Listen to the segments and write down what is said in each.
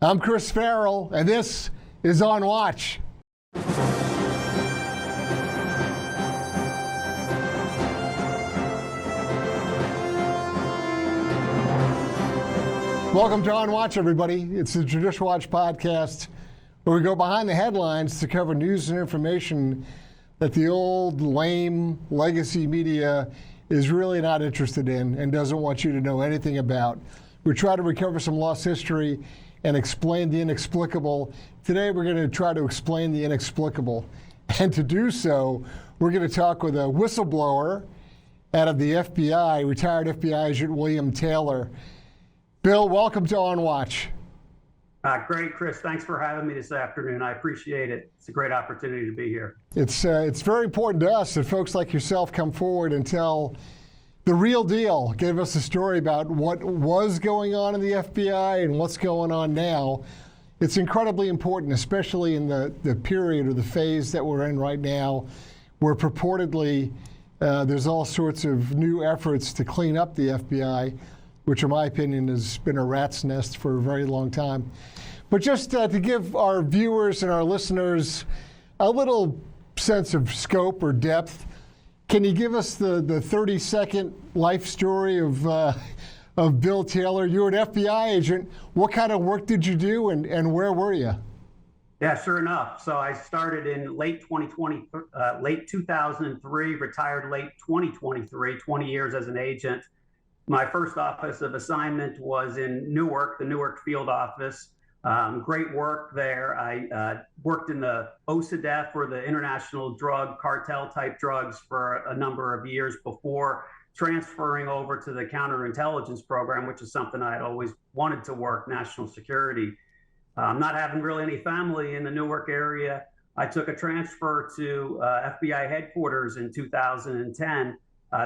I'm Chris Farrell, and this is On Watch. Welcome to On Watch, everybody. It's the Judicial Watch podcast, where we go behind the headlines to cover news and information that the old, lame, legacy media is really not interested in and doesn't want you to know anything about. We try to recover some lost history and explain the inexplicable. Today, we're going to try to explain the inexplicable. And to do so, we're going to talk with a whistleblower out of the FBI, retired FBI agent William Taylor. Bill, welcome to On Watch. Great, Chris. Thanks for having me this afternoon. I appreciate it. It's a great opportunity to be here. It's very important to us that folks like yourself come forward and tell the real deal. Give us a story about what was going on in the FBI and what's going on now. It's incredibly important, especially in the period or the phase that we're in right now, where purportedly there's all sorts of new efforts to clean up the FBI, which in my opinion has been a rat's nest for a very long time. But just to give our viewers and our listeners a little sense of scope or depth, can you give us the 30-second life story of Bill Taylor? You're an FBI agent. What kind of work did you do, and where were you? Yeah, sure enough. So I started in late 2003, retired late 2023, 20 years as an agent. My first office of assignment was in Newark, the Newark field office. Great work there. I worked in the OCDEF, or the international drug cartel type drugs, for a number of years before transferring over to the counterintelligence program, which is something I had always wanted to work, national security. Not having really any family in the Newark area, I took a transfer to FBI headquarters in 2010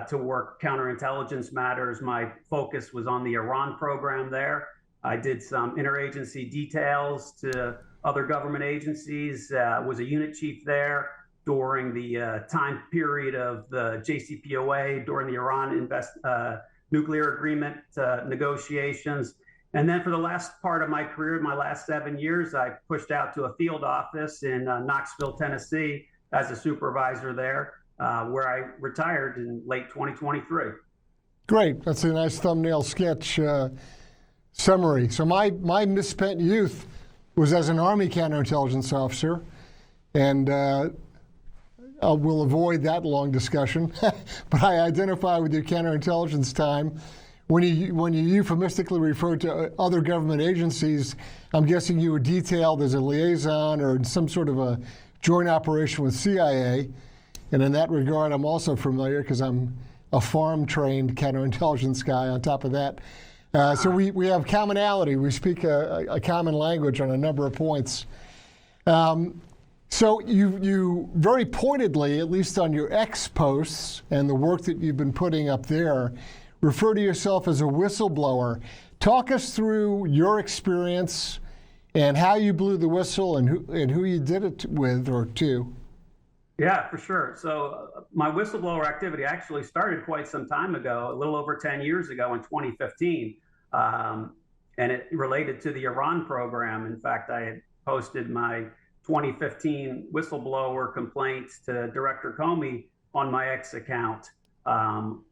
to work counterintelligence matters. My focus was on the Iran program there. I did some interagency details to other government agencies, was a unit chief there during the time period of the JCPOA, during the Iran nuclear agreement negotiations. And then for the last part of my career, my last 7 years, I pushed out to a field office in Knoxville, Tennessee as a supervisor there, where I retired in late 2023. Great. That's a nice thumbnail sketch summary. So my misspent youth was as an Army counterintelligence officer, and we'll avoid that long discussion. But I identify with your counterintelligence time. When you euphemistically refer to other government agencies, I'm guessing you were detailed as a liaison or in some sort of a joint operation with CIA. And in that regard, I'm also familiar because I'm a farm-trained counterintelligence guy on top of that. So we have commonality. We speak a common language on a number of points. So you very pointedly, at least on your X posts and the work that you've been putting up there, refer to yourself as a whistleblower. Talk us through your experience and how you blew the whistle and who you did it with or to. Yeah, for sure. So my whistleblower activity actually started quite some time ago, a little over 10 years ago in 2015. And it related to the Iran program. In fact, I had posted my 2015 whistleblower complaints to Director Comey on my X account,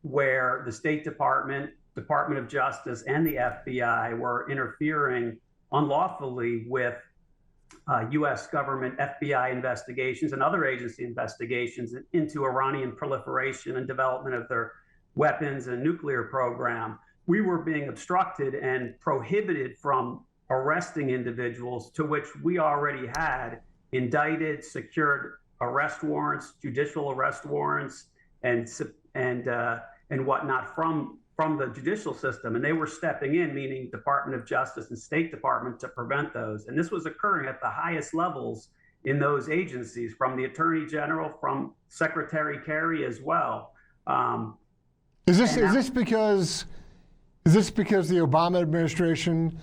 where the State Department, Department of Justice, and the FBI were interfering unlawfully with U.S. government FBI investigations and other agency investigations into Iranian proliferation and development of their weapons and nuclear program. We were being obstructed and prohibited from arresting individuals to which we already had indicted, secured arrest warrants, judicial arrest warrants, and whatnot from the judicial system. And they were stepping in, meaning Department of Justice and State Department, to prevent those. And this was occurring at the highest levels in those agencies, from the Attorney General, from Secretary Kerry as well. Is this because the Obama administration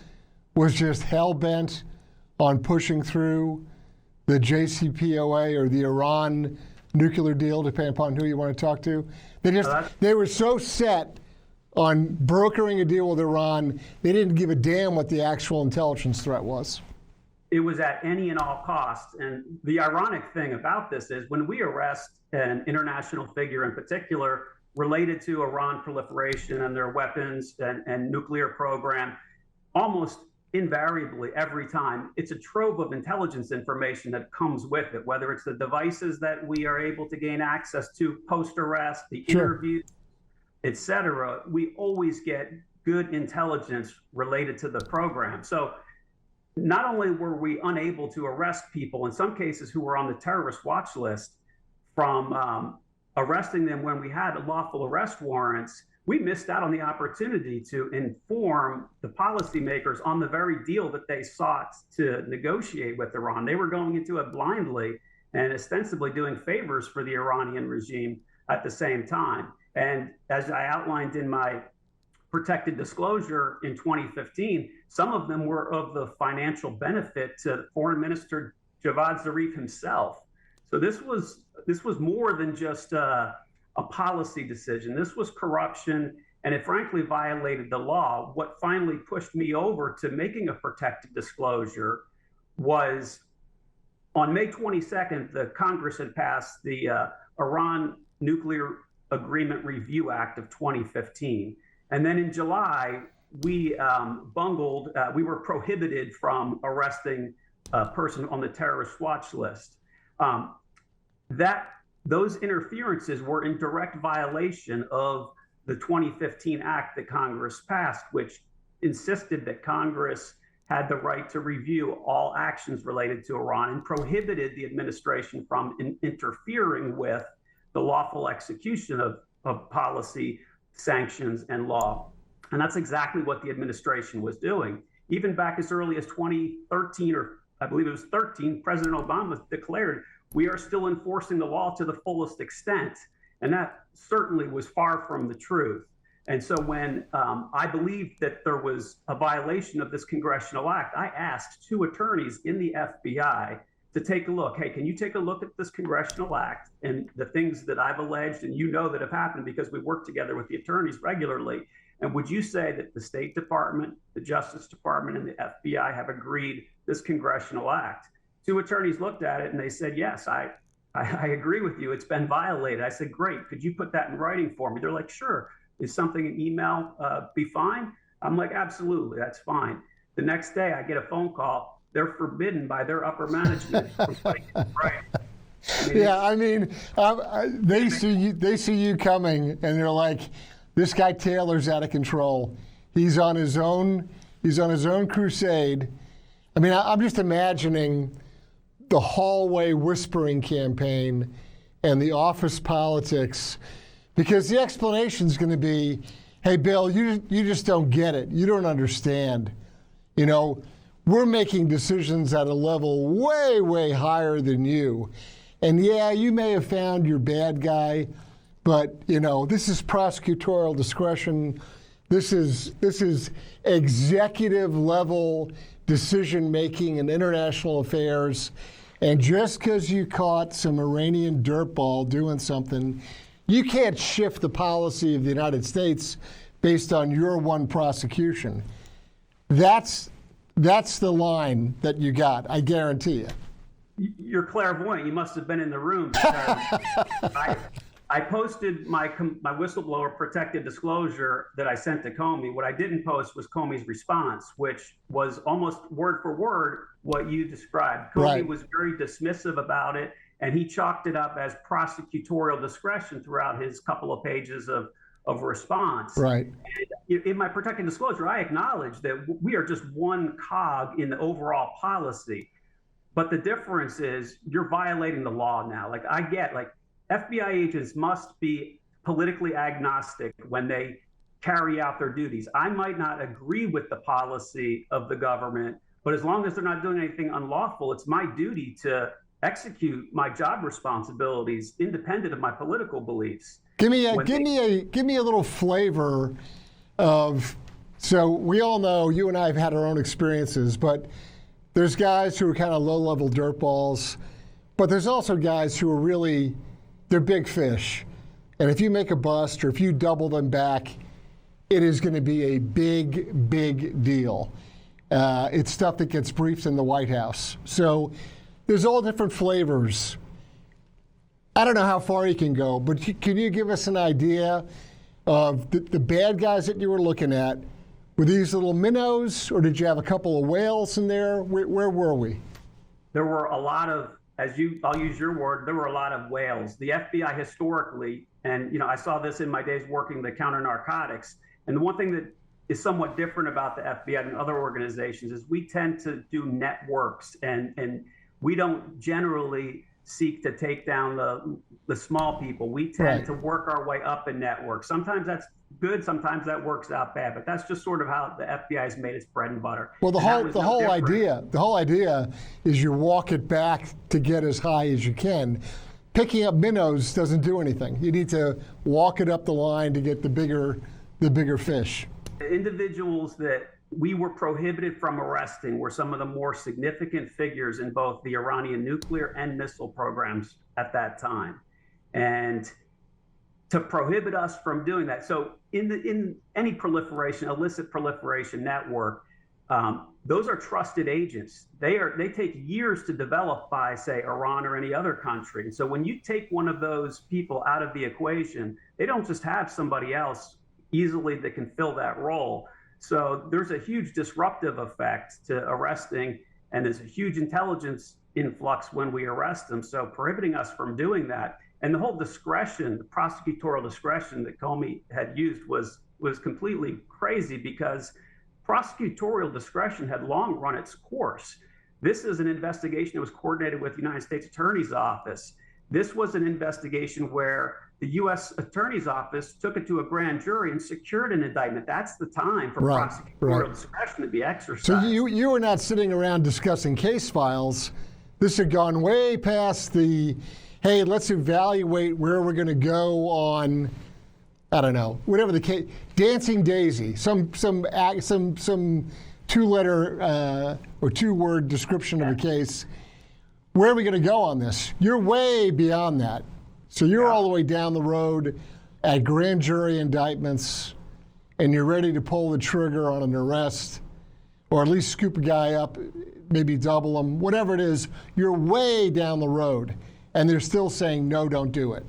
was just hell-bent on pushing through the JCPOA or the Iran nuclear deal, depending upon who you want to talk to? They were so set on brokering a deal with Iran. They didn't give a damn what the actual intelligence threat was. It was at any and all costs. And the ironic thing about this is when we arrest an international figure in particular related to Iran proliferation and their weapons and nuclear program, almost invariably every time, it's a trove of intelligence information that comes with it, whether it's the devices that we are able to gain access to post-arrest, the interviews, et cetera. We always get good intelligence related to the program. So not only were we unable to arrest people, in some cases who were on the terrorist watch list, from arresting them when we had lawful arrest warrants, we missed out on the opportunity to inform the policymakers on the very deal that they sought to negotiate with Iran. They were going into it blindly and ostensibly doing favors for the Iranian regime at the same time. And as I outlined in my protected disclosure in 2015, some of them were of the financial benefit to Foreign Minister Javad Zarif himself. So this was more than just a policy decision. This was corruption, and it frankly violated the law. What finally pushed me over to making a protected disclosure was on May 22nd, the Congress had passed the Iran Nuclear Agreement Review Act of 2015. And then in July, we we were prohibited from arresting a person on the terrorist watch list. Those interferences were in direct violation of the 2015 act that Congress passed, which insisted that Congress had the right to review all actions related to Iran and prohibited the administration from interfering with the lawful execution of policy, sanctions, and law. And that's exactly what the administration was doing. Even back as early as 2013, or I believe it was 13, President Obama declared, we are still enforcing the law to the fullest extent. And that certainly was far from the truth. And so when I believed that there was a violation of this congressional act, I asked two attorneys in the FBI to take a look. Hey, can you take a look at this congressional act and the things that I've alleged and you know that have happened because we work together with the attorneys regularly? And would you say that the State Department, the Justice Department, and the FBI have agreed this congressional act? Two attorneys looked at it and they said, yes, I agree with you. It's been violated. I said, great. Could you put that in writing for me? They're like, sure. Is something in email be fine? I'm like, absolutely. That's fine. The next day I get a phone call. They're forbidden by their upper management from putting it in writing. Yeah, I mean, they see you coming, and they're like, "This guy Taylor's out of control. He's on his own. He's on his own crusade." I mean, I'm just imagining the hallway whispering campaign and the office politics, because the explanation is going to be, "Hey, Bill, you just don't get it. You don't understand. You know, we're making decisions at a level way, way higher than you. And yeah, you may have found your bad guy, but you know, this is prosecutorial discretion. This is executive level decision making in international affairs. And just because you caught some Iranian dirtball doing something, you can't shift the policy of the United States based on your one prosecution." That's the line that you got, I guarantee you. You're clairvoyant. You must have been in the room, because I posted my whistleblower protected disclosure that I sent to Comey. What I didn't post was Comey's response, which was almost word for word what you described. Comey was very dismissive about it, and he chalked it up as prosecutorial discretion throughout his couple of pages of response. Right. And in my protected disclosure, I acknowledge that we are just one cog in the overall policy. But the difference is you're violating the law now. Like, I get, like, FBI agents must be politically agnostic when they carry out their duties. I might not agree with the policy of the government, but as long as they're not doing anything unlawful, it's my duty to execute my job responsibilities independent of my political beliefs. Give me a little flavor of, so we all know, you and I have had our own experiences, but there's guys who are kind of low-level dirtballs, but there's also guys who are really, they're big fish. And if you make a bust or if you double them back, it is going to be a big, big deal. It's stuff that gets briefed in the White House. So there's all different flavors. I don't know how far you can go, but can you give us an idea of the bad guys that you were looking at? Were these little minnows, or did you have a couple of whales in there? Where were we? There were a lot of, I'll use your word, there were a lot of whales. The FBI historically, and I saw this in my days working the counter narcotics, and the one thing that is somewhat different about the FBI and other organizations is we tend to do networks, and we don't generally seek to take down the small people. We tend to work our way up in networks. Sometimes that's good, sometimes that works out bad, but that's just sort of how the FBI has made its bread and butter. Well, the whole idea is you walk it back to get as high as you can. Picking up minnows doesn't do anything. You need to walk it up the line to get the bigger fish. The individuals that we were prohibited from arresting were some of the more significant figures in both the Iranian nuclear and missile programs at that time. And to prohibit us from doing that. So in any proliferation, illicit proliferation network, those are trusted agents. They take years to develop by, say, Iran or any other country. So when you take one of those people out of the equation, they don't just have somebody else easily that can fill that role. So there's a huge disruptive effect to arresting, and there's a huge intelligence influx when we arrest them. So prohibiting us from doing that, and the whole discretion, the prosecutorial discretion that Comey had used was completely crazy, because prosecutorial discretion had long run its course. This is an investigation that was coordinated with the United States Attorney's Office. This was an investigation where the U.S. Attorney's Office took it to a grand jury and secured an indictment. That's the time for prosecutorial discretion to be exercised. So you were not sitting around discussing case files. This had gone way past the, hey, let's evaluate where we're going to go on, I don't know, whatever the case, Dancing Daisy, some two-letter or two-word description of a case. Where are we going to go on this? You're way beyond that. So you're all the way down the road at grand jury indictments, and you're ready to pull the trigger on an arrest, or at least scoop a guy up, maybe double him, whatever it is. You're way down the road, and they're still saying, no, don't do it.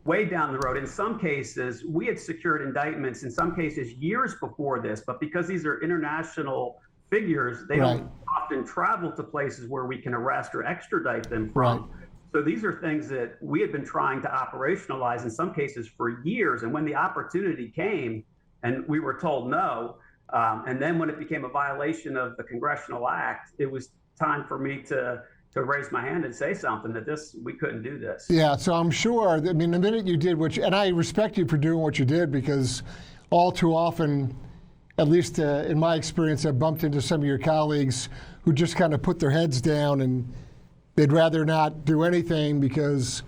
Way down the road. In some cases, we had secured indictments, in some cases years before this, but because these are international figures, they don't often travel to places where we can arrest or extradite them from. So these are things that we had been trying to operationalize in some cases for years. And when the opportunity came and we were told no, and then when it became a violation of the Congressional Act, it was time for me to raise my hand and say something that we couldn't do this. Yeah, so I'm sure, I mean, the minute you did and I respect you for doing what you did, because all too often, at least in my experience, I've bumped into some of your colleagues who just kind of put their heads down and they'd rather not do anything because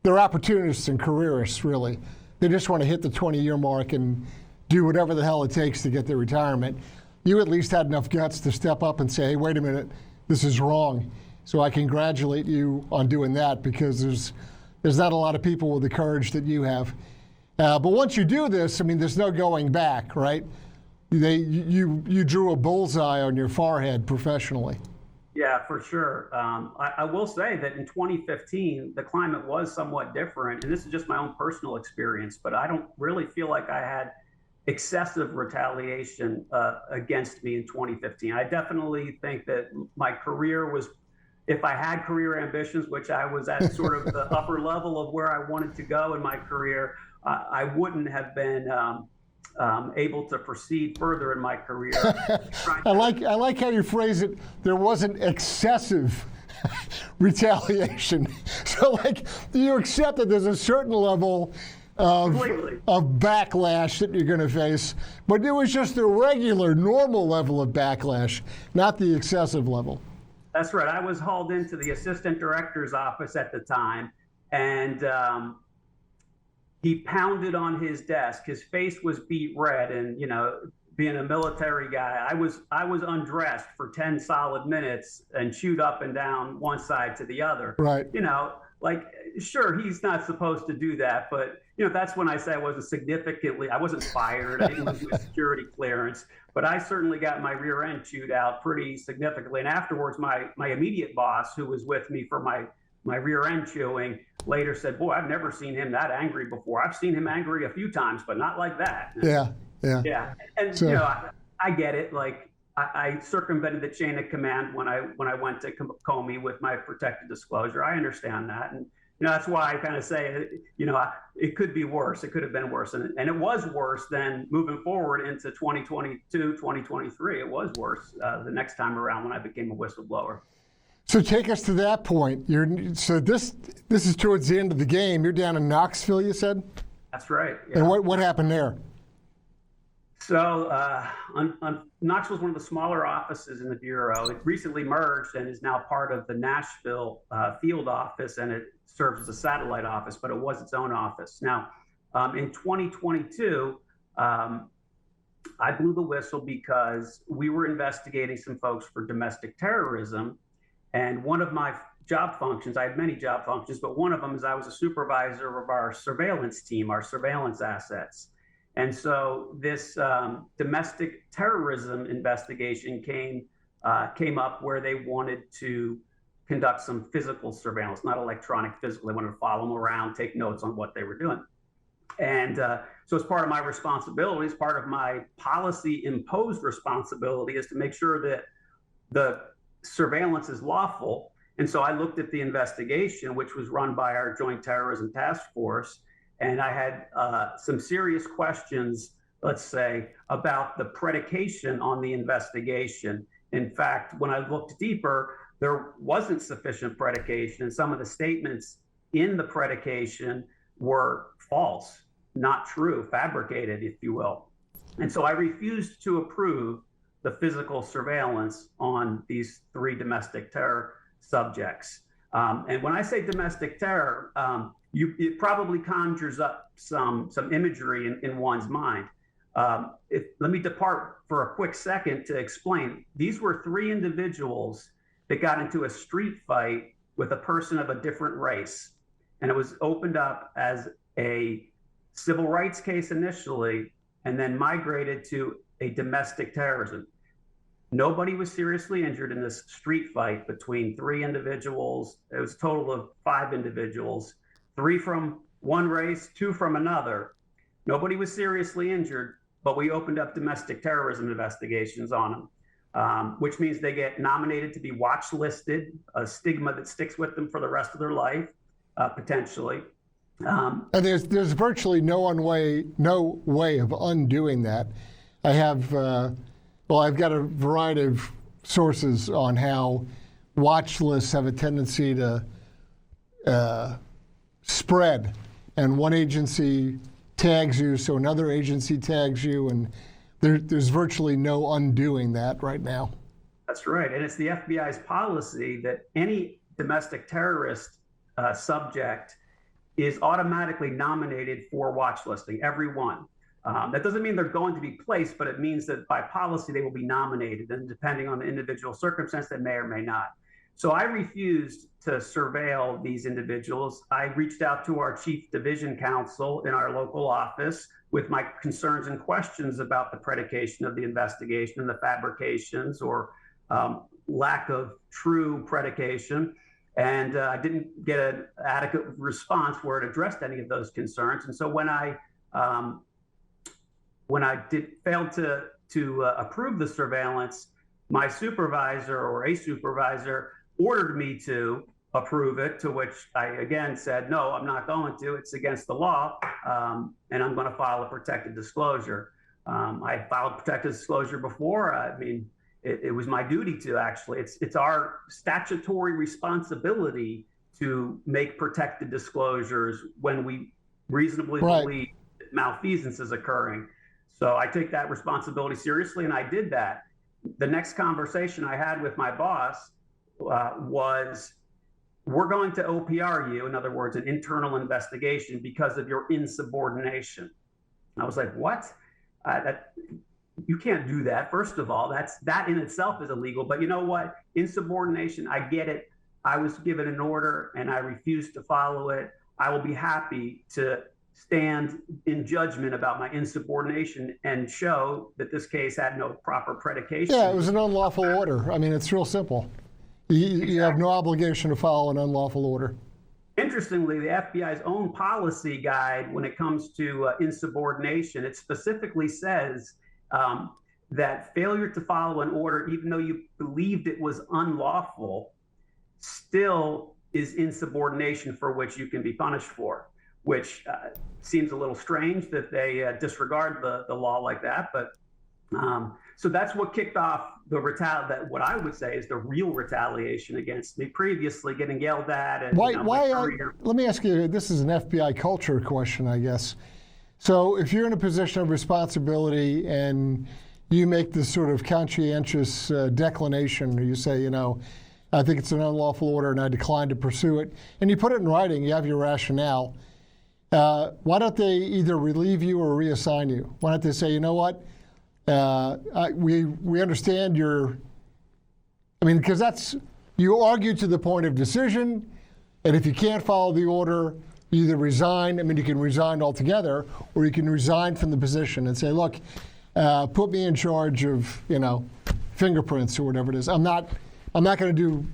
they're opportunists and careerists, really. They just want to hit the 20-year mark and do whatever the hell it takes to get their retirement. You at least had enough guts to step up and say, hey, wait a minute, this is wrong. So I congratulate you on doing that, because there's not a lot of people with the courage that you have. But once you do this, I mean, there's no going back, right? You drew a bullseye on your forehead professionally. Yeah, for sure. I will say that in 2015, the climate was somewhat different, and this is just my own personal experience, but I don't really feel like I had excessive retaliation against me in 2015. I definitely think that my career was, if I had career ambitions, which I was at sort of the upper level of where I wanted to go in my career, I wouldn't have been able to proceed further in my career. I like how you phrase it. There wasn't excessive retaliation. So, like, you accept that there's a certain level of backlash that you're going to face, but it was just the regular, normal level of backlash, not the excessive level. That's right. I was hauled into the assistant director's office at the time, and he pounded on his desk. His face was beet red, and being a military guy, I was undressed for 10 solid minutes and chewed up and down one side to the other. Right. Like sure, he's not supposed to do that, but that's when I say I wasn't fired. I didn't lose my security clearance, but I certainly got my rear end chewed out pretty significantly. And afterwards, my immediate boss, who was with me for my rear end chewing, later said, "Boy, I've never seen him that angry before. I've seen him angry a few times, but not like that." Yeah. And I get it. Like I circumvented the chain of command when I went to Comey with my protected disclosure. I understand that, and that's why I kind of say, it could be worse. It could have been worse, and it was worse than moving forward into 2022, 2023. It was worse the next time around when I became a whistleblower. So take us to that point. So this is towards the end of the game. You're down in Knoxville, you said? That's right. Yeah. And what happened there? So Knoxville is one of the smaller offices in the Bureau. It recently merged and is now part of the Nashville field office, and it serves as a satellite office, but it was its own office. Now, in 2022, I blew the whistle because we were investigating some folks for domestic terrorism. And one of my job functions, I had many job functions, but one of them is I was a supervisor of our surveillance team, our surveillance assets. And so this domestic terrorism investigation came up where they wanted to conduct some physical surveillance, not electronic, physical. They wanted to follow them around, take notes on what they were doing. And so as part of my responsibility, as part of my policy imposed responsibility, is to make sure that the surveillance is lawful. And so I looked at the investigation, which was run by our Joint Terrorism Task Force, and I had some serious questions, let's say, about the predication on the investigation. In fact, when I looked deeper, there wasn't sufficient predication, and some of the statements in the predication were false, not true, fabricated, if you will. And so I refused to approve the physical surveillance on these 3 domestic terror subjects. And when I say domestic terror, it probably conjures up some imagery in one's mind. Let me depart for a quick second to explain. These were 3 individuals that got into a street fight with a person of a different race. And it was opened up as a civil rights case initially, and then migrated to a domestic terrorism. Nobody was seriously injured in this street fight between 3 individuals. It was a total of 5 individuals, 3 from one race, 2 from another. Nobody was seriously injured, but we opened up domestic terrorism investigations on them, which means they get nominated to be watchlisted, a stigma that sticks with them for the rest of their life, potentially. And there's virtually no way of undoing that. I have, I've got a variety of sources on how watch lists have a tendency to spread, and one agency tags you, so another agency tags you, and there's virtually no undoing that right now. That's right, and it's the FBI's policy that any domestic terrorist subject is automatically nominated for watch listing, every one. That doesn't mean they're going to be placed, but it means that by policy they will be nominated, and depending on the individual circumstance, they may or may not. So I refused to surveil these individuals. I reached out to our chief division counsel in our local office with my concerns and questions about the predication of the investigation and the fabrications or lack of true predication. And I didn't get an adequate response where it addressed any of those concerns. And so when I failed to approve the surveillance, my supervisor or a supervisor ordered me to approve it, to which I again said, no, I'm not going to. It's against the law, and I'm going to file a protected disclosure. I filed protected disclosure before. I mean, it was my duty to, actually. It's our statutory responsibility to make protected disclosures when we reasonably believe that malfeasance is occurring. So I take that responsibility seriously, and I did that. The next conversation I had with my boss was, we're going to OPR you, in other words, an internal investigation, because of your insubordination. I was like, what? You can't do that. First of all, that in itself is illegal. But you know what? Insubordination, I get it. I was given an order and I refused to follow it, I will be happy to stand in judgment about my insubordination and show that this case had no proper predication. Yeah, it was an unlawful order. I mean, it's real simple. You have no obligation to follow an unlawful order. Interestingly, the FBI's own policy guide, when it comes to insubordination, it specifically says that failure to follow an order, even though you believed it was unlawful, still is insubordination for which you can be punished for, which seems a little strange that they disregard the law like that. But so that's what kicked off what I would say is the real retaliation against me. Previously, getting yelled at. And, let me ask you, this is an FBI culture question, I guess. So if you're in a position of responsibility and you make this sort of conscientious declination, or you say, I think it's an unlawful order and I decline to pursue it, and you put it in writing, you have your rationale, why don't they either relieve you or reassign you? Why don't they say, you know what, we understand because you argue to the point of decision, and if you can't follow the order, you either resign, you can resign altogether, or you can resign from the position and say, look, put me in charge of, fingerprints or whatever it is. I'm not going to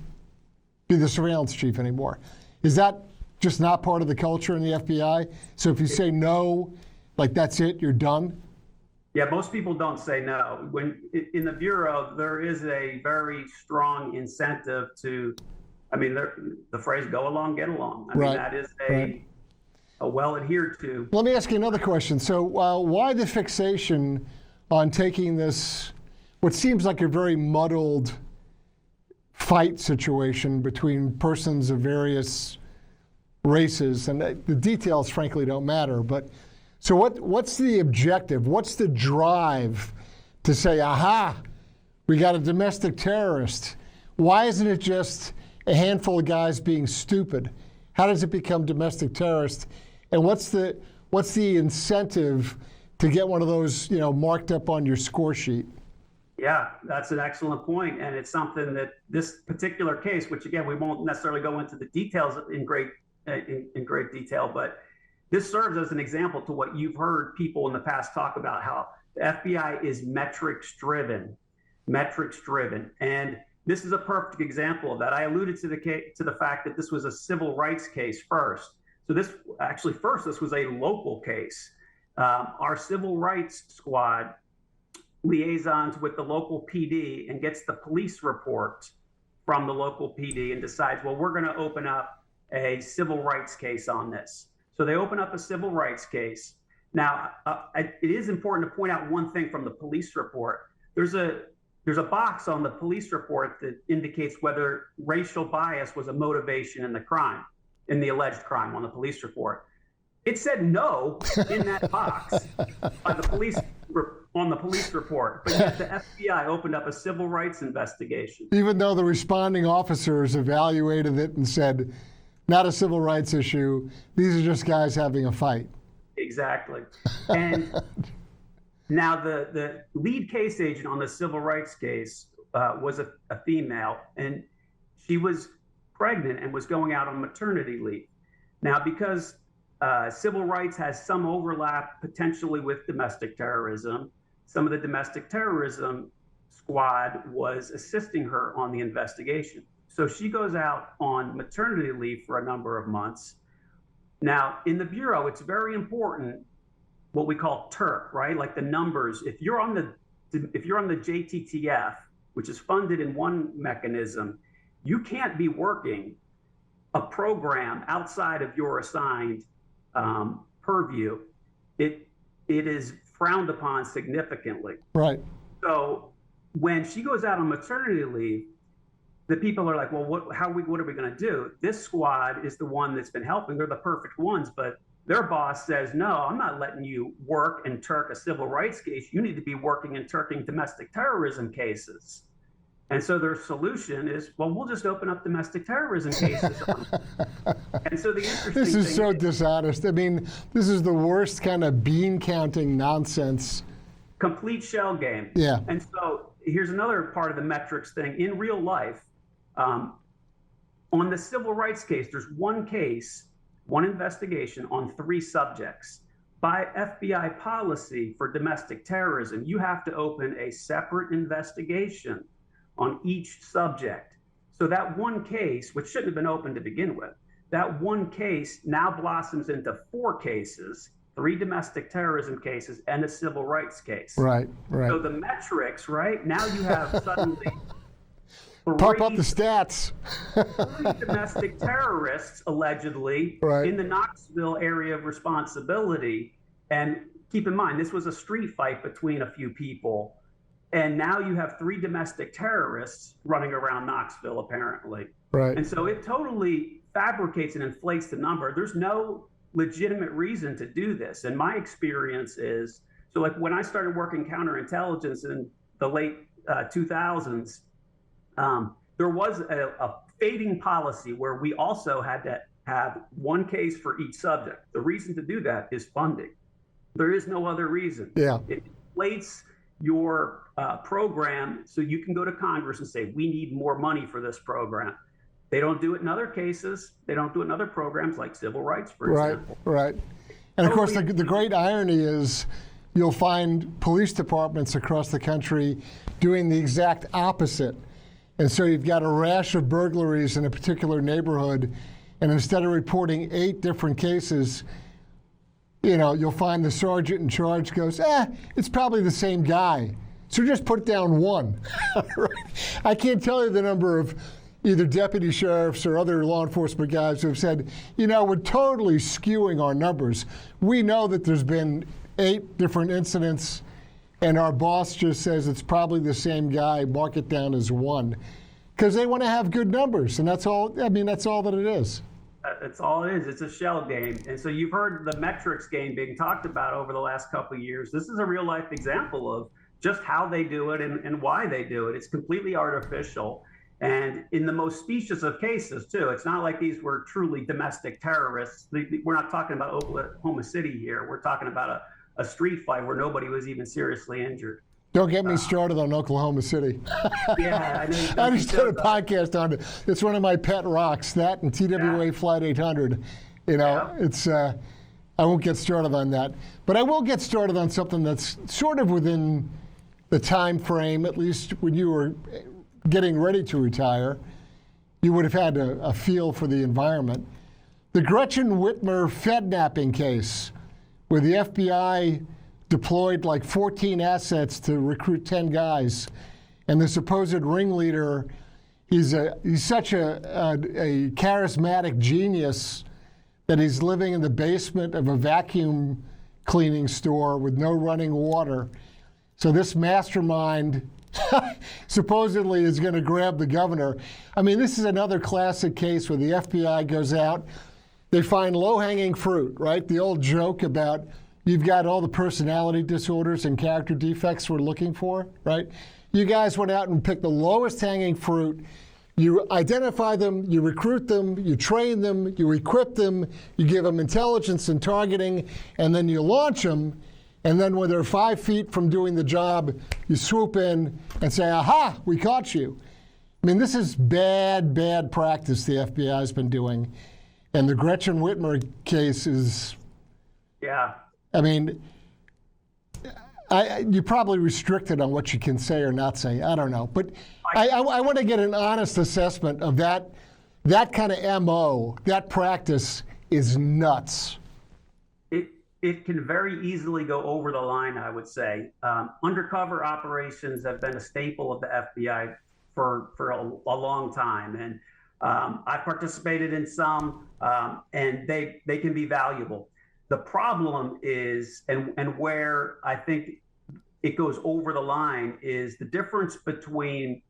be the surveillance chief anymore. Is that just not part of the culture in the FBI? So if you say no, that's it, you're done? Yeah, most people don't say no. When in the Bureau, there is a very strong incentive to, the phrase "go along, get along." That is a well adhered to. Let me ask you another question. So why the fixation on taking this, what seems like a very muddled fight situation between persons of various races, and the details frankly don't matter, but so what's the objective? What's the drive to say, aha, we got a domestic terrorist? Why isn't it just a handful of guys being stupid? How does it become domestic terrorist? And what's the incentive to get one of those, marked up on your score sheet? Yeah, that's an excellent point. And it's something that this particular case, which again, we won't necessarily go into the details in great detail, but this serves as an example to what you've heard people in the past talk about, how the FBI is metrics driven. And this is a perfect example of that. I alluded to the fact that this was a civil rights case first. So this was a local case. Our civil rights squad liaisons with the local PD and gets the police report from the local PD and decides, well, we're going to open up a civil rights case on this. So they open up a civil rights case. Now, it is important to point out one thing from the police report. There's a box on the police report that indicates whether racial bias was a motivation in the alleged crime on the police report. It said no in that box on the police report, but yet the FBI opened up a civil rights investigation. Even though the responding officers evaluated it and said, not a civil rights issue, these are just guys having a fight. Exactly. And now the lead case agent on the civil rights case was a female, and she was pregnant and was going out on maternity leave. Now, because civil rights has some overlap potentially with domestic terrorism, some of the domestic terrorism squad was assisting her on the investigation. So she goes out on maternity leave for a number of months. Now, in the Bureau, it's very important what we call Turk, right? Like the numbers. If you're on the JTTF, which is funded in one mechanism, you can't be working a program outside of your assigned purview. It is frowned upon significantly. Right. So when she goes out on maternity leave, the people are like, well, what are we going to do? This squad is the one that's been helping. They're the perfect ones, but their boss says, no, I'm not letting you work and Turk a civil rights case. You need to be working and Turking domestic terrorism cases. And so their solution is, well, we'll just open up domestic terrorism cases. And so the interesting This is so dishonest. This is the worst kind of bean counting nonsense. Complete shell game. Yeah. And so here's another part of the metrics thing. In real life, On the civil rights case, there's one case, one investigation on 3 subjects. By FBI policy for domestic terrorism, you have to open a separate investigation on each subject. So that one case, which shouldn't have been opened to begin with, that one case now blossoms into 4 cases, 3 domestic terrorism cases and a civil rights case. Right. So the metrics, right? Now you have suddenly pump up the stats. 3 domestic terrorists, allegedly, in the Knoxville area of responsibility. And keep in mind, this was a street fight between a few people. And now you have 3 domestic terrorists running around Knoxville, apparently. Right. And so it totally fabricates and inflates the number. There's no legitimate reason to do this. And my experience is, so like when I started working counterintelligence in the late 2000s, there was a fading policy where we also had to have one case for each subject. The reason to do that is funding. There is no other reason. Yeah. It inflates your program so you can go to Congress and say, we need more money for this program. They don't do it in other cases. They don't do it in other programs like civil rights, for example. Right. And of course, the great irony is you'll find police departments across the country doing the exact opposite. And so you've got a rash of burglaries in a particular neighborhood, and instead of reporting 8 different cases, you'll find the sergeant in charge goes, it's probably the same guy. So just put down 1. I can't tell you the number of either deputy sheriffs or other law enforcement guys who have said, we're totally skewing our numbers. We know that there's been 8 different incidents, and our boss just says it's probably the same guy, mark it down as 1. Because they want to have good numbers, and that's all that it is. That's all it is. It's a shell game. And so you've heard the metrics game being talked about over the last couple of years. This is a real life example of just how they do it and why they do it. It's completely artificial. And in the most specious of cases, too, it's not like these were truly domestic terrorists. We're not talking about Oklahoma City here. We're talking about a street fight where nobody was even seriously injured. Don't get me started on Oklahoma City. Yeah, I just did a podcast on it. It's one of my pet rocks, that and TWA Flight 800. It's I won't get started on that. But I will get started on something that's sort of within the time frame, at least when you were getting ready to retire. You would have had a feel for the environment. The Gretchen Whitmer Fednapping case, where the FBI deployed like 14 assets to recruit 10 guys, and the supposed ringleader, he's such a charismatic genius that he's living in the basement of a vacuum cleaning store with no running water. So this mastermind supposedly is going to grab the governor. I mean, this is another classic case where the FBI goes out, they find low-hanging fruit, right? The old joke about you've got all the personality disorders and character defects we're looking for, right? You guys went out and picked the lowest hanging fruit. You identify them, you recruit them, you train them, you equip them, you give them intelligence and targeting, and then you launch them. And then when they're 5 feet from doing the job, you swoop in and say, aha, we caught you. I mean, this is bad practice the FBI has been doing. And the Gretchen Whitmer case is, I mean, you're probably restricted on what you can say or not say. I don't know. But I want to get an honest assessment of that kind of MO. That practice is nuts. It can very easily go over the line, I would say. Undercover operations have been a staple of the FBI for a long time. And I've participated in some, and they can be valuable. The problem is, and where I think it goes over the line, is the difference between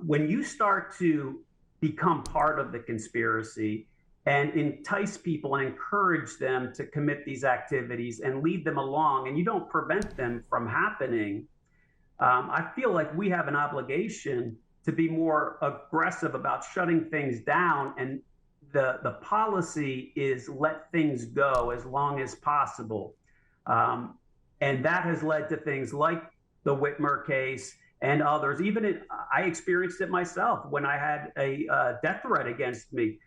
when you start to become part of the conspiracy and entice people and encourage them to commit these activities and lead them along, and you don't prevent them from happening. I feel like we have an obligation to be more aggressive about shutting things down, and the policy is let things go as long as possible. And that has led to things like the Whitmer case and others. I experienced it myself when I had a death threat against me.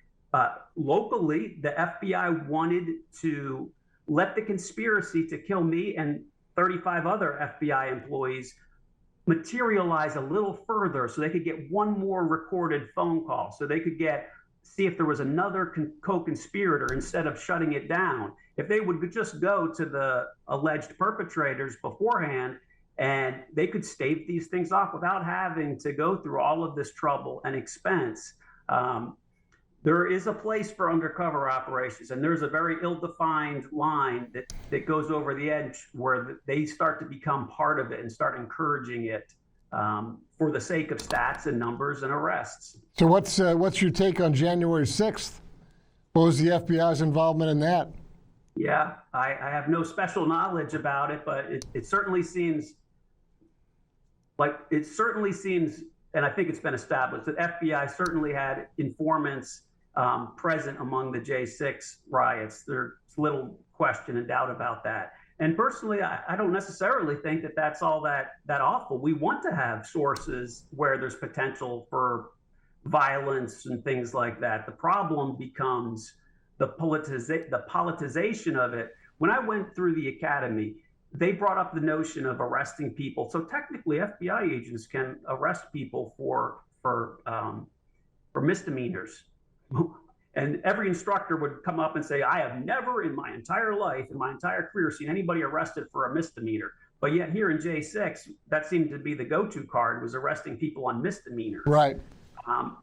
Locally, the FBI wanted to let the conspiracy to kill me and 35 other FBI employees materialize a little further so they could get one more recorded phone call, so they could see if there was another co-conspirator instead of shutting it down. If they would just go to the alleged perpetrators beforehand, and they could stave these things off without having to go through all of this trouble and expense. There is a place for undercover operations, and there's a very ill-defined line that goes over the edge where they start to become part of it and start encouraging it for the sake of stats and numbers and arrests. So what's your take on January 6th? What was the FBI's involvement in that? Yeah, I have no special knowledge about it, but it certainly seems, and I think it's been established, that FBI certainly had informants present among the J6 riots. There's little question and doubt about that. And personally, I don't necessarily think that that's all that awful. We want to have sources where there's potential for violence and things like that. The problem becomes the politicization of it. When I went through the academy, they brought up the notion of arresting people. So technically, FBI agents can arrest people for misdemeanors. And every instructor would come up and say, I have never in my entire life, in my entire career, seen anybody arrested for a misdemeanor. But yet here in J6, that seemed to be the go-to card, was arresting people on misdemeanors. Right.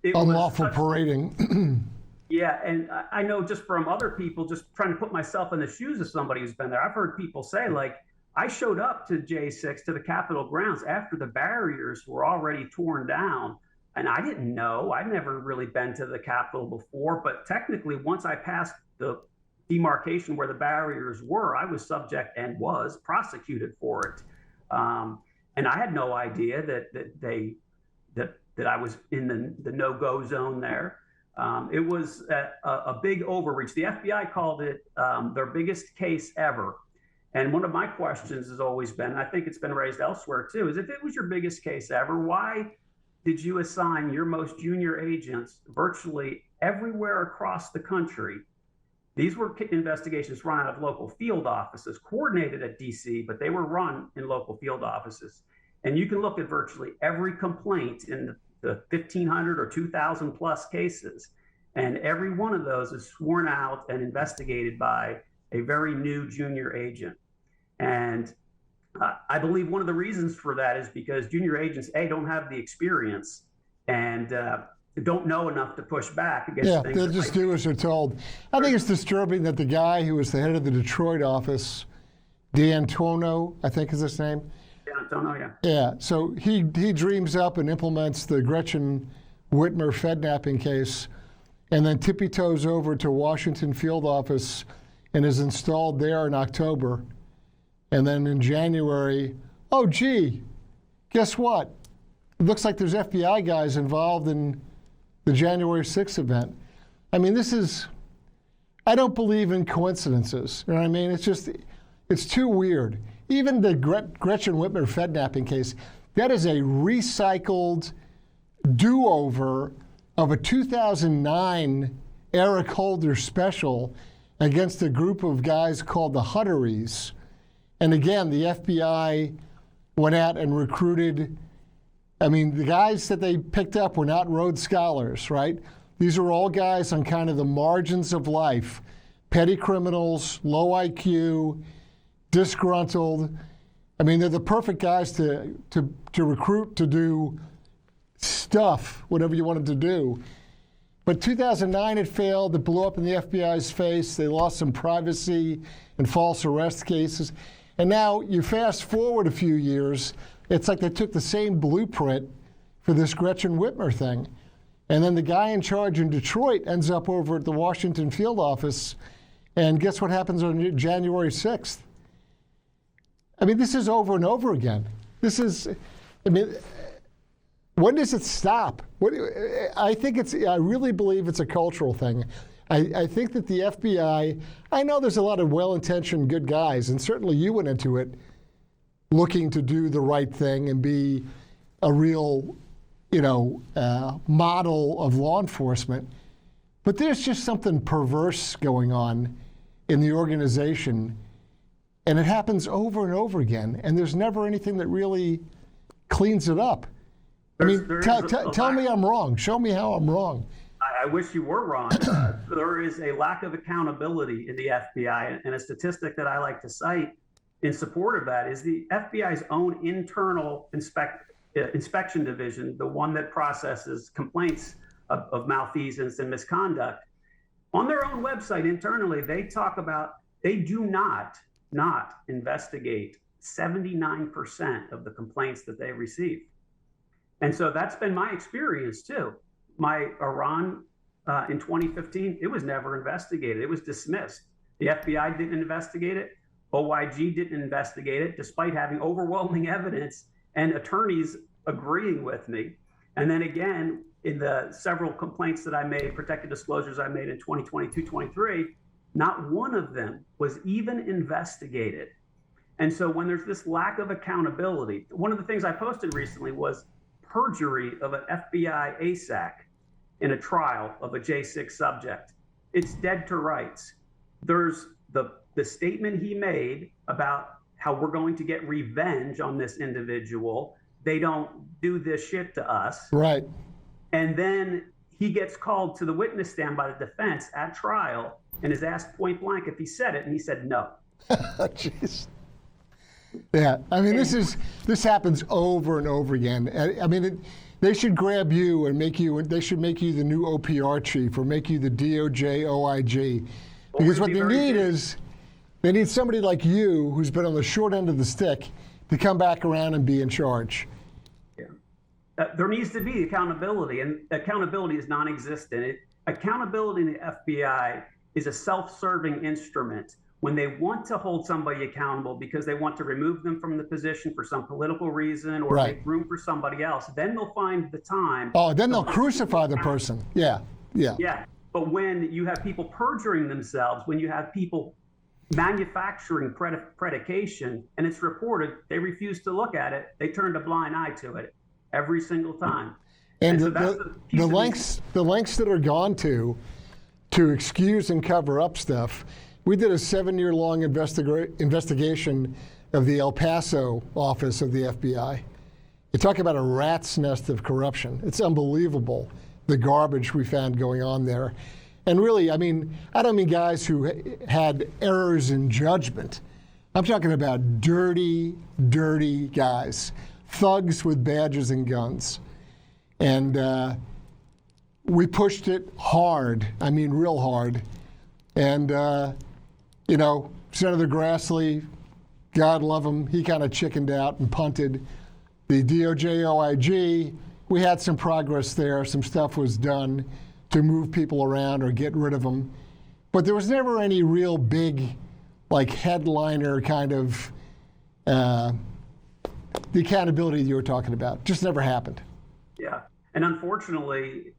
Unlawful parading. Yeah, and I know just from other people, just trying to put myself in the shoes of somebody who's been there, I've heard people say, like, I showed up to J6, to the Capitol grounds, after the barriers were already torn down. And I didn't know. I'd never really been to the Capitol before. But technically, once I passed the demarcation where the barriers were, I was subject and was prosecuted for it. And I had no idea that I was in the no-go zone there. It was a big overreach. The FBI called it their biggest case ever. And one of my questions has always been, and I think it's been raised elsewhere too, is if it was your biggest case ever, why did you assign your most junior agents virtually everywhere across the country? These were investigations run out of local field offices, coordinated at DC, but they were run in local field offices. And you can look at virtually every complaint in the 1,500 or 2,000 plus cases, and every one of those is sworn out and investigated by a very new junior agent. And I believe one of the reasons for that is because junior agents, don't have the experience and don't know enough to push back against things. They'll just do as they're told. I think it's disturbing that the guy who was the head of the Detroit office, Twano, I think is his name. Twano, yeah. Yeah, so he dreams up and implements the Gretchen Whitmer Fednapping case, and then tippy-toes over to Washington field office and is installed there in October. And then in January, oh, gee, guess what? It looks like there's FBI guys involved in the January 6th event. I mean, I don't believe in coincidences. You know what I mean? It's too weird. Even the Gretchen Whitmer Fednapping case, that is a recycled do-over of a 2009 Eric Holder special against a group of guys called the Hutteries. And again, the FBI went out and recruited. I mean, the guys that they picked up were not Rhodes Scholars, right? These are all guys on kind of the margins of life, petty criminals, low IQ, disgruntled. I mean, they're the perfect guys to recruit to do stuff, whatever you wanted to do. But 2009, it failed. It blew up in the FBI's face. They lost some privacy and false arrest cases. And now you fast forward a few years, it's like they took the same blueprint for this Gretchen Whitmer thing. And then the guy in charge in Detroit ends up over at the Washington field office, and guess what happens on January 6th? I mean, this is over and over again. When does it stop? I really believe it's a cultural thing. I think that the FBI, I know there's a lot of well-intentioned good guys, and certainly you went into it looking to do the right thing and be a real, model of law enforcement. But there's just something perverse going on in the organization, and it happens over and over again, and there's never anything that really cleans it up. Tell me I'm wrong. Show me how I'm wrong. I wish you were wrong. There is a lack of accountability in the FBI, and a statistic that I like to cite in support of that is the FBI's own internal inspection division, the one that processes complaints of malfeasance and misconduct. On their own website internally, they talk about they do not investigate 79% of the complaints that they receive. And so that's been my experience too. My Iran in 2015, it was never investigated. It was dismissed. The FBI didn't investigate it. OIG didn't investigate it, despite having overwhelming evidence and attorneys agreeing with me. And then again, in the several complaints that I made, protected disclosures I made in 2022, 23, not one of them was even investigated. And so when there's this lack of accountability, one of the things I posted recently was perjury of an FBI ASAC in a trial of a J6 subject. It's dead to rights. There's the statement he made about how we're going to get revenge on this individual. They don't do this shit to us. Right. And then he gets called to the witness stand by the defense at trial and is asked point blank if he said it, and he said no. Jeez. Yeah, I mean, this happens over and over again. I mean, they should grab you and they should make you the new OPR chief or make you the DOJ OIG. Because what they need is, they need somebody like you who's been on the short end of the stick to come back around and be in charge. Yeah. There needs to be accountability, and accountability is non-existent. Accountability in the FBI is a self-serving instrument. When they want to hold somebody accountable because they want to remove them from the position for some political reason or make room for somebody else, then they'll find the time. Oh, then they'll crucify the person. Yeah. But when you have people perjuring themselves, when you have people manufacturing predication and it's reported, they refuse to look at it. They turned a blind eye to it every single time. And so the lengths that are gone to excuse and cover up stuff. We did a 7-year-long investigation of the El Paso office of the FBI. You talk about a rat's nest of corruption. It's unbelievable, the garbage we found going on there. And really, I mean, I don't mean guys who had errors in judgment. I'm talking about dirty, dirty guys, thugs with badges and guns. And we pushed it hard, I mean real hard. And, Senator Grassley, God love him, he kind of chickened out and punted. The DOJ OIG, we had some progress there. Some stuff was done to move people around or get rid of them. But there was never any real big, headliner kind of the accountability you were talking about. Just never happened. Yeah. And unfortunately,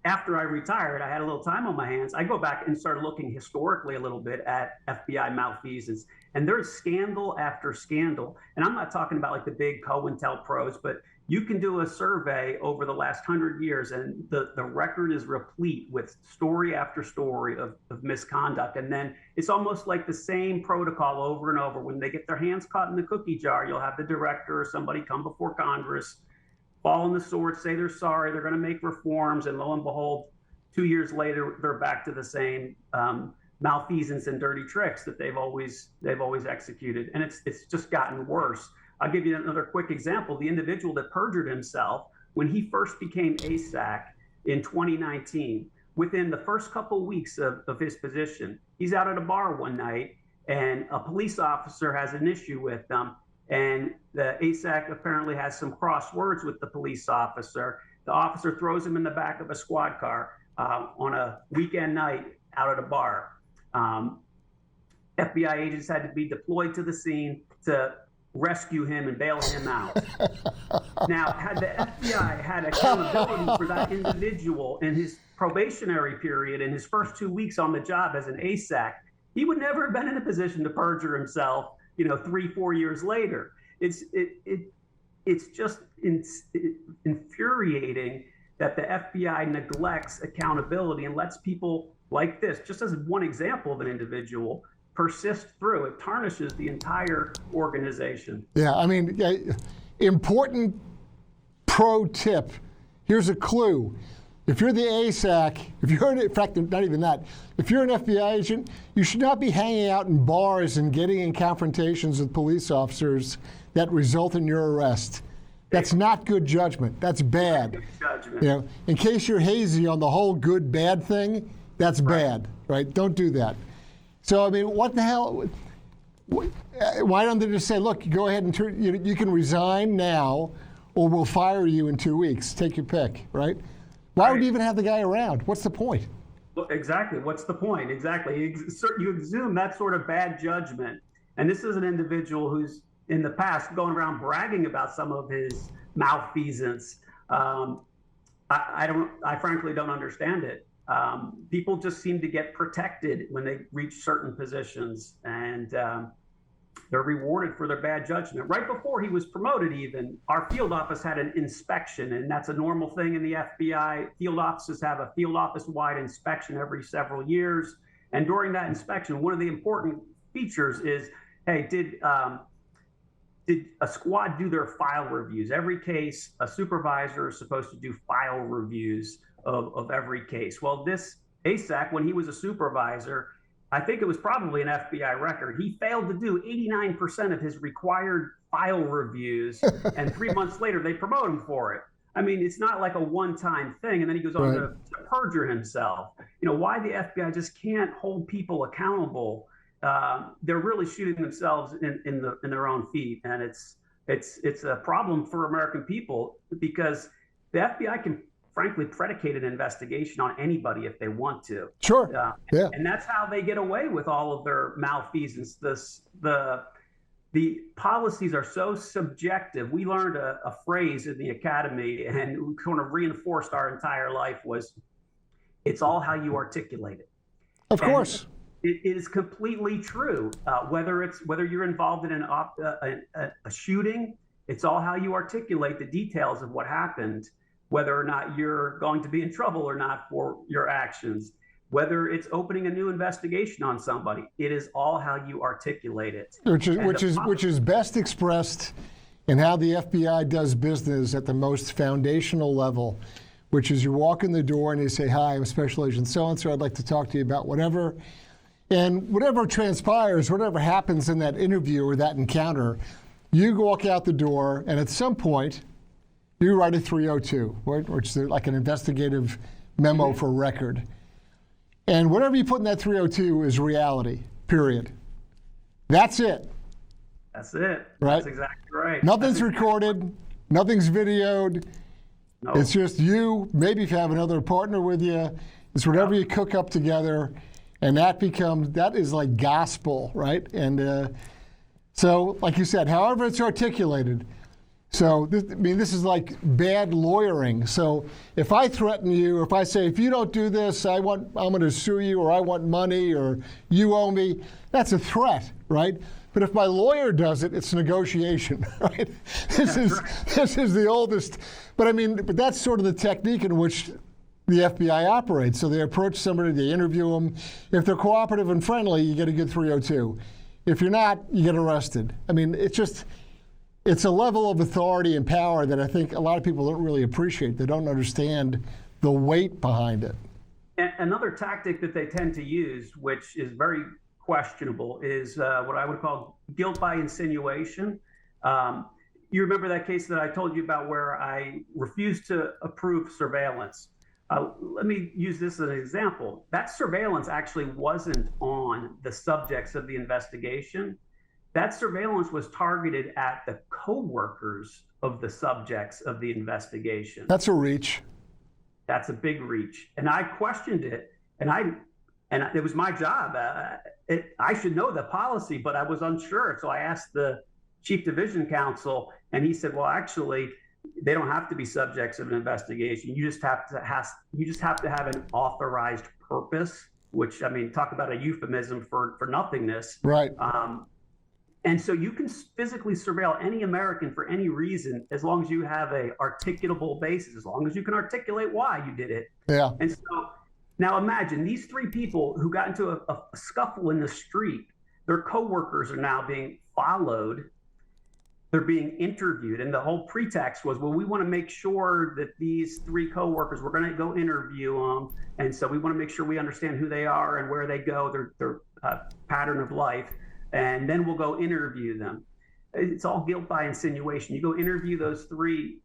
after I retired, I had a little time on my hands. I go back and started looking historically a little bit at FBI malfeasance. And there's scandal after scandal. And I'm not talking about the big COINTELPROs, but you can do a survey over the last 100 years, and the record is replete with story after story of misconduct. And then it's almost like the same protocol over and over. When they get their hands caught in the cookie jar, you'll have the director or somebody come before Congress, fall on the sword, say they're sorry, they're going to make reforms, and lo and behold, 2 years later, they're back to the same malfeasance and dirty tricks that they've always executed. And it's just gotten worse. I'll give you another quick example. The individual that perjured himself, when he first became ASAC in 2019, within the first couple weeks of his position, he's out at a bar one night and a police officer has an issue with them. And the ASAC apparently has some cross words with the police officer. The officer throws him in the back of a squad car on a weekend night out at a bar. FBI agents had to be deployed to the scene to rescue him and bail him out. Now, had the FBI had accountability for that individual in his probationary period, in his first 2 weeks on the job as an ASAC, he would never have been in a position to perjure himself 3-4 years later. It's it's just infuriating that the FBI neglects accountability and lets people like this, just as one example of an individual, persist through. It tarnishes the entire organization. Yeah, I mean, important pro tip. Here's a clue. If you're the ASAC, in fact, not even that, if you're an FBI agent, you should not be hanging out in bars and getting in confrontations with police officers that result in your arrest. That's not good judgment. That's bad. Good judgment. You know, in case you're hazy on the whole good bad thing, that's bad, right? Don't do that. So I mean, what the hell? Why don't they just say, look, go ahead and you can resign now, or we'll fire you in 2 weeks. Take your pick, right? Why would you even have the guy around? What's the point? Well, exactly. What's the point? Exactly. You exhume that sort of bad judgment. And this is an individual who's in the past going around bragging about some of his malfeasance. I frankly don't understand it. People just seem to get protected when they reach certain positions, and they're rewarded for their bad judgment. Right before he was promoted, even, our field office had an inspection, and that's a normal thing in the FBI. Field offices have a field office-wide inspection every several years. And during that inspection, one of the important features is, hey, did a squad do their file reviews? Every case, a supervisor is supposed to do file reviews of every case. Well, this ASAC, when he was a supervisor, I think it was probably an FBI record, he failed to do 89% of his required file reviews, and 3 months later, they promote him for it. I mean, it's not like a one-time thing, and then he goes on to perjure himself. You know, why the FBI just can't hold people accountable? They're really shooting themselves in their own feet, and it's a problem for American people, because the FBI can frankly predicate an investigation on anybody if they want to. Sure. Yeah. And that's how they get away with all of their malfeasance. The policies are so subjective. We learned a phrase in the academy, and we kind of reinforced our entire life, was, it's all how you articulate it. Of course. It is completely true. Whether you're involved in a shooting, it's all how you articulate the details of what happened, whether or not you're going to be in trouble or not for your actions. Whether it's opening a new investigation on somebody, it is all how you articulate it. Which is best expressed in how the FBI does business at the most foundational level, which is you walk in the door and you say, hi, I'm Special Agent so-and-so, I'd like to talk to you about whatever. And whatever transpires, whatever happens in that interview or that encounter, you walk out the door, and at some point, you write a 302, which is like an investigative memo for record. And whatever you put in that 302 is reality, period. That's it. That's it. Right? That's exactly right. Nothing's recorded. Nothing's videoed. No. It's just you. Maybe if you have another partner with you, it's whatever you cook up together. And that is like gospel, right? And so, like you said, however it's articulated. So, this is like bad lawyering. So, if I threaten you, or if I say, if you don't do this, I'm going to sue you, or I want money, or you owe me, that's a threat, right? But if my lawyer does it, it's negotiation, right? This is the oldest. But that's sort of the technique in which the FBI operates. So they approach somebody, they interview them. If they're cooperative and friendly, you get a good 302. If you're not, you get arrested. I mean, it's a level of authority and power that I think a lot of people don't really appreciate. They don't understand the weight behind it. And another tactic that they tend to use, which is very questionable, is what I would call guilt by insinuation. You remember that case that I told you about where I refused to approve surveillance? Let me use this as an example. That surveillance actually wasn't on the subjects of the investigation. That surveillance was targeted at the co-workers of the subjects of the investigation. That's a reach. That's a big reach. And I questioned it, and it was my job. I should know the policy, but I was unsure. So I asked the chief division counsel, and he said, well, actually, they don't have to be subjects of an investigation. You just have to have an authorized purpose, which, talk about a euphemism for nothingness. Right. And so you can physically surveil any American for any reason as long as you have a articulable basis, as long as you can articulate why you did it. Yeah. And so now imagine these three people who got into a scuffle in the street, their coworkers are now being followed. They're being interviewed. And the whole pretext was, well, we want to make sure that these three coworkers, we're going to go interview them. And so we want to make sure we understand who they are and where they go, their pattern of life. And then we'll go interview them. It's all guilt by insinuation. You go interview those three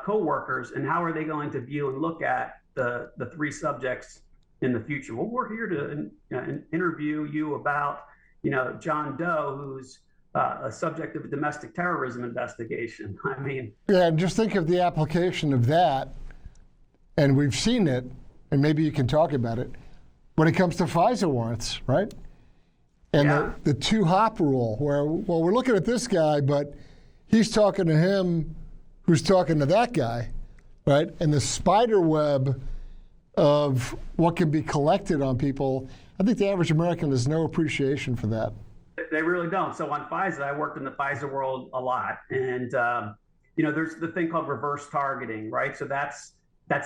coworkers, and how are they going to view and look at the three subjects in the future? Well, we're here to interview you about, John Doe, who's a subject of a domestic terrorism investigation. I mean, yeah, and just think of the application of that, and we've seen it, and maybe you can talk about it when it comes to FISA warrants, right? And yeah. the two-hop rule, where, well, we're looking at this guy, but he's talking to him who's talking to that guy, right? And the spider web of what can be collected on people, I think the average American has no appreciation for that. They really don't. So on FISA, I worked in the FISA world a lot. And, there's the thing called reverse targeting, right? So that's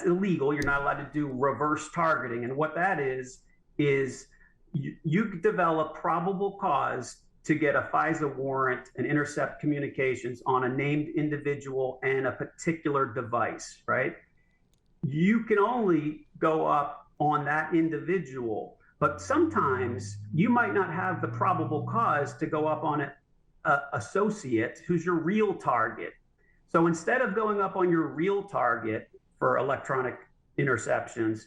illegal. You're not allowed to do reverse targeting. And what that is you develop probable cause to get a FISA warrant and intercept communications on a named individual and a particular device, right? You can only go up on that individual, but sometimes you might not have the probable cause to go up on an associate who's your real target. So instead of going up on your real target for electronic interceptions,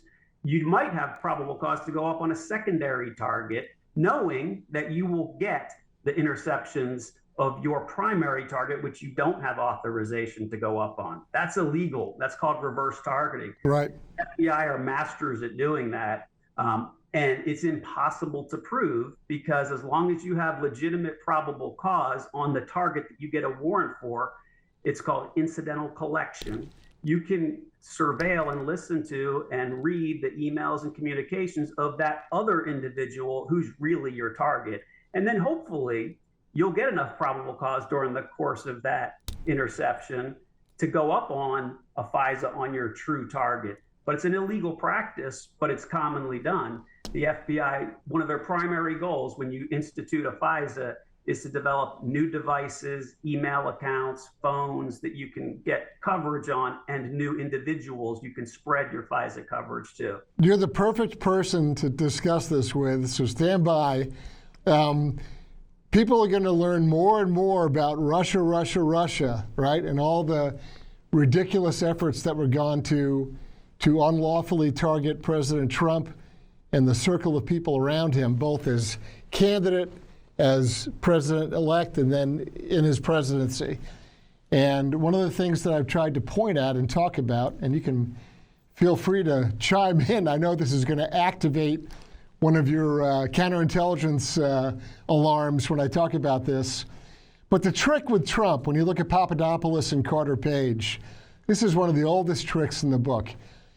you might have probable cause to go up on a secondary target, knowing that you will get the interceptions of your primary target, which you don't have authorization to go up on. That's illegal. That's called reverse targeting. Right. FBI are masters at doing that. And it's impossible to prove, because as long as you have legitimate probable cause on the target that you get a warrant for, it's called incidental collection. You can surveil and listen to and read the emails and communications of that other individual who's really your target. And then hopefully you'll get enough probable cause during the course of that interception to go up on a FISA on your true target. But it's an illegal practice, but it's commonly done. The FBI, one of their primary goals when you institute a FISA is to develop new devices, email accounts, phones that you can get coverage on, and new individuals you can spread your FISA coverage to. You're the perfect person to discuss this with, so stand by. People are going to learn more and more about Russia, right? And all the ridiculous efforts that were gone to unlawfully target President Trump and the circle of people around him, both as candidate, as president-elect, and then in his presidency. And one of the things that I've tried to point at and talk about, and you can feel free to chime in. I know this is going to activate one of your counterintelligence alarms when I talk about this. But the trick with Trump, when you look at Papadopoulos and Carter Page, this is one of the oldest tricks in the book.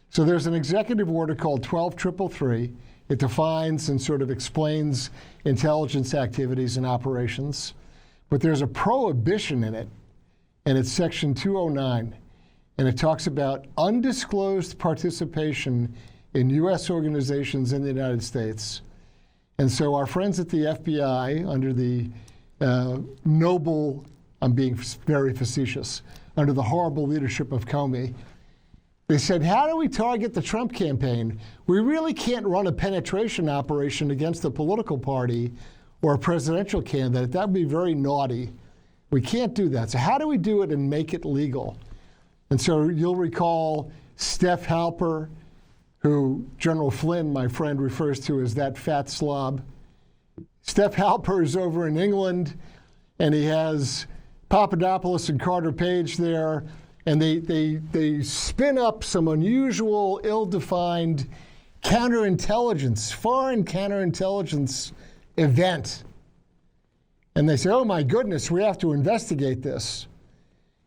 So there's an executive order called 12333. It defines and sort of explains intelligence activities and operations. But there's a prohibition in it, and it's section 209. And it talks about undisclosed participation in U.S. organizations in the United States. And so our friends at the FBI, under the noble, I'm being very facetious, under the horrible leadership of Comey, they said, how do we target the Trump campaign? We really can't run a penetration operation against a political party or a presidential candidate. That would be very naughty. We can't do that. So how do we do it and make it legal? And so you'll recall Steph Halper, who General Flynn, my friend, refers to as that fat slob. Steph Halper is over in England, and he has Papadopoulos and Carter Page there, and they spin up some unusual, ill-defined counterintelligence, foreign counterintelligence event. And they say, oh my goodness, we have to investigate this.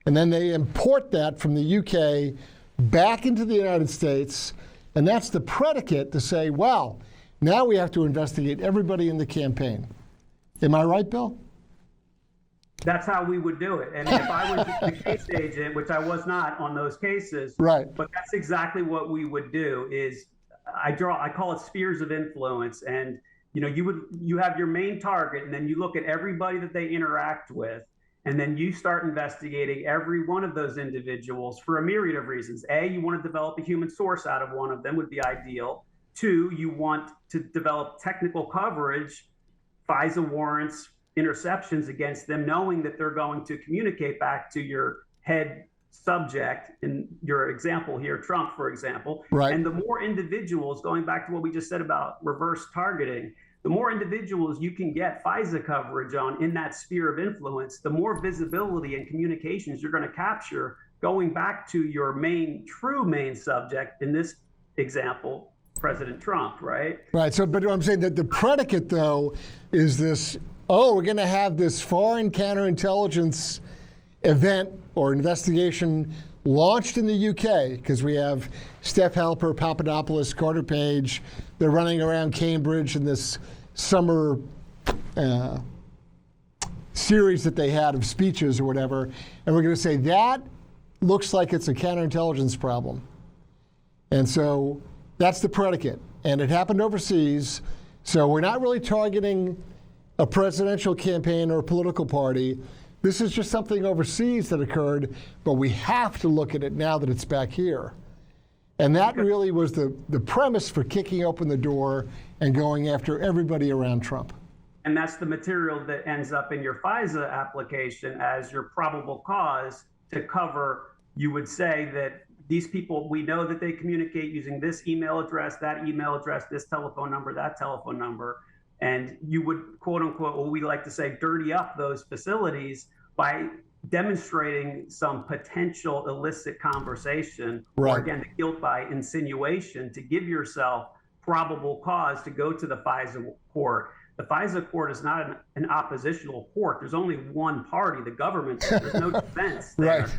And then they import that from the UK back into the United States, and that's the predicate to say, well, now we have to investigate everybody in the campaign. Am I right, Bill? That's how we would do it. And if I was the case agent, which I was not on those cases, right? But that's exactly what we would do. Is I call it spheres of influence, and you have your main target, and then you look at everybody that they interact with, and then you start investigating every one of those individuals for a myriad of reasons. A, you want to develop a human source out of one of them would be ideal. Two, you want to develop technical coverage, FISA warrants, interceptions against them, knowing that they're going to communicate back to your head subject, in your example here, Trump, for example. Right. And the more individuals, going back to what we just said about reverse targeting, the more individuals you can get FISA coverage on in that sphere of influence, the more visibility and communications you're going to capture, going back to your true main subject, in this example, President Trump, right? Right. So, but what I'm saying, that the predicate, though, is this, we're going to have this foreign counterintelligence event or investigation launched in the UK, because we have Steph Halper, Papadopoulos, Carter Page. They're running around Cambridge in this summer series that they had of speeches or whatever. And we're going to say that looks like it's a counterintelligence problem. And so that's the predicate. And it happened overseas. So we're not really targeting a presidential campaign or a political party. This is just something overseas that occurred, but we have to look at it now that it's back here. And that really was the premise for kicking open the door and going after everybody around Trump. And that's the material that ends up in your FISA application as your probable cause to cover. You would say that these people, we know that they communicate using this email address, that email address, this telephone number, that telephone number. And you would, quote unquote, what we like to say, dirty up those facilities by demonstrating some potential illicit conversation, right. Or again, the guilt by insinuation, to give yourself probable cause to go to the FISA court. The FISA court is not an oppositional court. There's only one party, the government. There's no defense there. Right.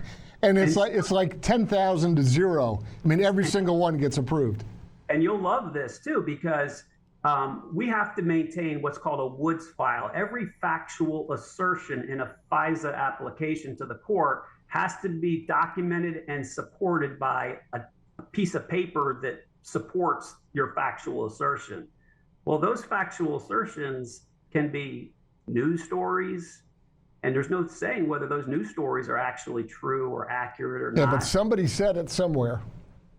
And it's like 10,000 to 0. I mean, every single one gets approved. And you'll love this too, because we have to maintain what's called a Woods file. Every factual assertion in a FISA application to the court has to be documented and supported by a piece of paper that supports your factual assertion. Well, those factual assertions can be news stories, and there's no saying whether those news stories are actually true or accurate or not. Yeah, but somebody said it somewhere.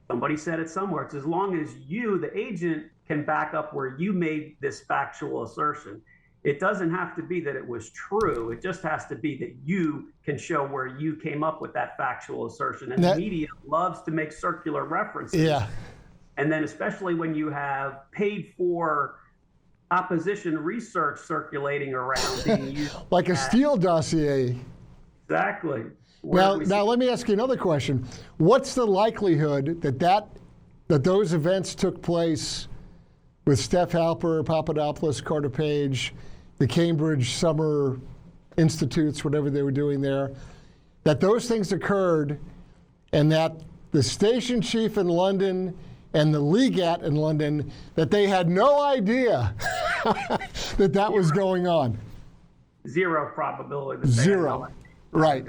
Somebody said it somewhere. It's as long as you, the agent, can back up where you made this factual assertion. It doesn't have to be that it was true. It just has to be that you can show where you came up with that factual assertion. And the media loves to make circular references. Yeah. And then especially when you have paid for opposition research circulating around being used. Like a Steele dossier. Exactly. Now let me ask you another question. What's the likelihood that those events took place with Steph Halper, Papadopoulos, Carter Page, the Cambridge Summer Institutes, whatever they were doing there, that those things occurred and that the station chief in London and the legat in London, that they had no idea that was going on? Zero probability. Zero. Right.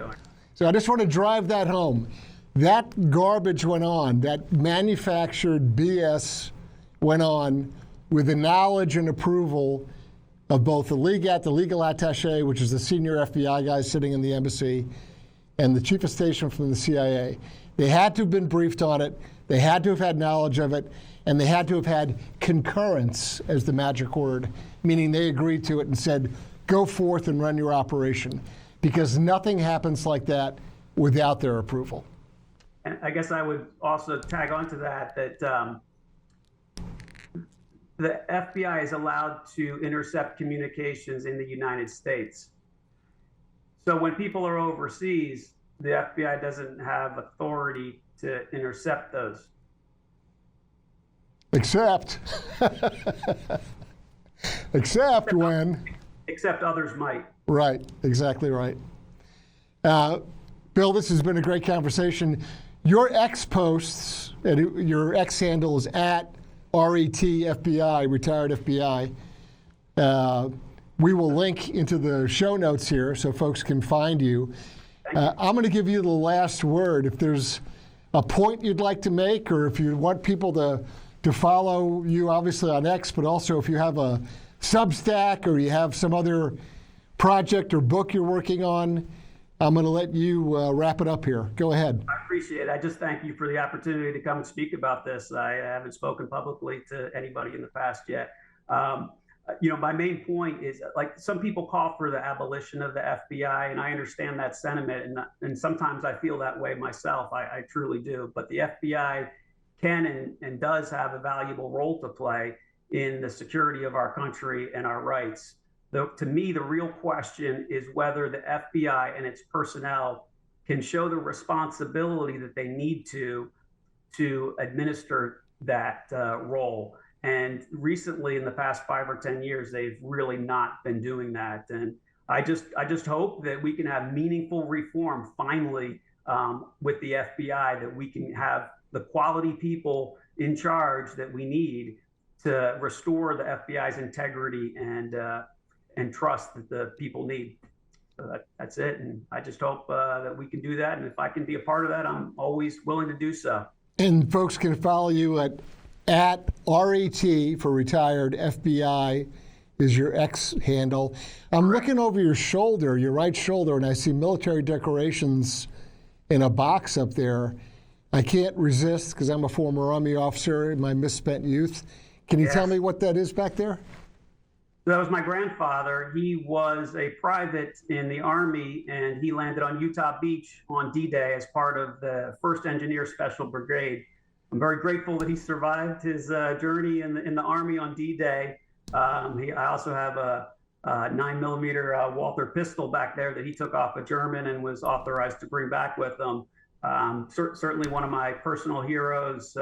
So I just want to drive that home. That garbage went on, that manufactured BS went on with the knowledge and approval of both the legat, the legal attaché, which is the senior FBI guy sitting in the embassy, and the chief of station from the CIA. They had to have been briefed on it, they had to have had knowledge of it, and they had to have had concurrence as the magic word, meaning they agreed to it and said, go forth and run your operation, because nothing happens like that without their approval. And I guess I would also tag on to that the FBI is allowed to intercept communications in the United States. So when people are overseas, the FBI doesn't have authority to intercept those. Except when... Except others might. Right, exactly right. Bill, this has been a great conversation. Your X posts, your X handle is at RET FBI, retired FBI. we will link into the show notes here so folks can find you. I'm going to give you the last word. If there's a point you'd like to make, or if you want people to follow you, obviously on X, but also if you have a Substack or you have some other project or book you're working on, I'm going to let you wrap it up here. Go ahead. I appreciate it. I just thank you for the opportunity to come and speak about this. I haven't spoken publicly to anybody in the past yet. My main point is, like, some people call for the abolition of the FBI, and I understand that sentiment, and sometimes I feel that way myself. I truly do. But the FBI can and does have a valuable role to play in the security of our country and our rights. To me, the real question is whether the FBI and its personnel can show the responsibility that they need to administer that role. And recently, in the past 5 or 10 years, they've really not been doing that. And I just hope that we can have meaningful reform finally with the FBI, that we can have the quality people in charge that we need to restore the FBI's integrity and trust that the people need. So that's it. And I just hope that we can do that. And if I can be a part of that, I'm always willing to do so. And folks can follow you at RET for retired FBI is your X handle. I'm looking over your shoulder, your right shoulder, and I see military decorations in a box up there. I can't resist because I'm a former Army officer in my misspent youth. Can you tell me what that is back there? That was my grandfather. He was a private in the Army, and he landed on Utah Beach on D-Day as part of the 1st Engineer Special Brigade. I'm very grateful that he survived his journey in the Army on D-Day. I also have a 9mm Walther pistol back there that he took off a German and was authorized to bring back with him. Certainly one of my personal heroes.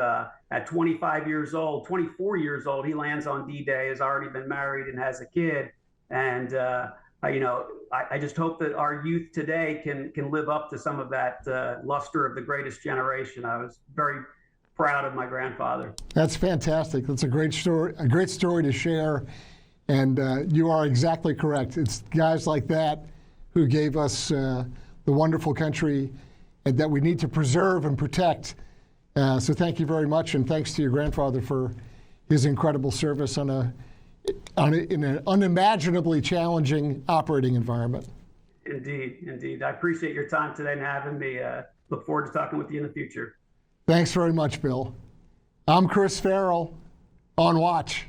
At 24 years old, he lands on D-Day, has already been married and has a kid. And I just hope that our youth today can live up to some of that luster of the greatest generation. I was very proud of my grandfather. That's fantastic. That's a great story to share. And you are exactly correct. It's guys like that who gave us the wonderful country and that we need to preserve and protect. So thank you very much, and thanks to your grandfather for his incredible service in an unimaginably challenging operating environment. Indeed. I appreciate your time today and having me. Look forward to talking with you in the future. Thanks very much, Bill. I'm Chris Farrell on Watch.